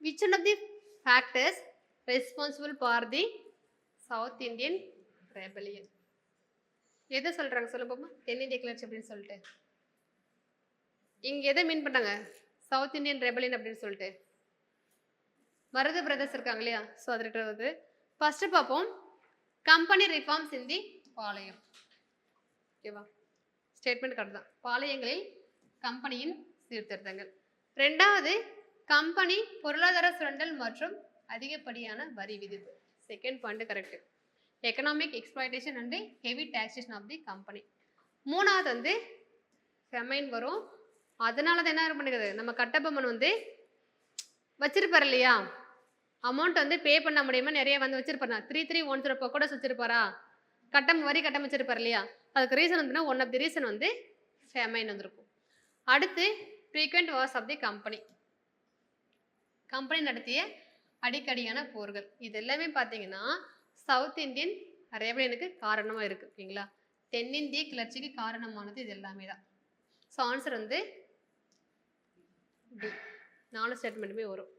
which one of the factors responsible for the South Indian rebellion? எதை சொல்றாங்க சொல்லுங்க பாப்போம். தென்னிந்திய கிளர்ச்சி அப்படின்னு சொல்லிட்டு இங்க எதை மீன் பண்ணாங்க? சவுத் இந்தியன் ரெபலியன் அப்படின்னு சொல்லிட்டு மருது பிரதர்ஸ் இருக்காங்க இல்லையா? ஸோ அது வருது. ஃபர்ஸ்ட் பார்ப்போம் கம்பெனி ரிஃபார்ம்ஸ் இன் தி பாளையம். ஓகேவா? ஸ்டேட்மெண்ட் கரெக்ட் தான். பாளையங்களில் கம்பெனியின் சீர்திருத்தங்கள். ரெண்டாவது கம்பெனி பொருளாதார சுரண்டல் மற்றும் அதிகப்படியான வரி விதிப்பு. Second point correct. Economic exploitation and heavy taxation of the company. மூணாவது வந்து ஃபெமைன் வரும். அதனால தான் என்ன பண்ணுறது, நம்ம கட்டபொம்மன் வந்து வச்சிருப்பார் இல்லையா, அமௌண்ட் வந்து பே பண்ண முடியாமல் நிறைய வந்து வச்சிருப்பாரு. 3310 கூட வச்சிருப்பாரா, வரி கட்டம் வச்சிருப்பார் இல்லையா. அதுக்கு ரீசன் வந்து ஒன் ஆஃப் தி ரீசன் வந்து ஃபெமைன் வந்திருக்கும். அடுத்து frequent wars of the company. Company நடத்திய அடிக்கடியான போர்கள். இது எல்லாமே பார்த்தீங்கன்னா சவுத் இந்தியன் ரெபலியனுக்கு காரணமாக இருக்குது. ஓகேங்களா? தென்னிந்திய கிளர்ச்சிக்கு காரணமானது இது எல்லாமே தான். ஸோ ஆன்சர் வந்து 4 ஸ்டேட்மெண்ட்டுமே வரும்.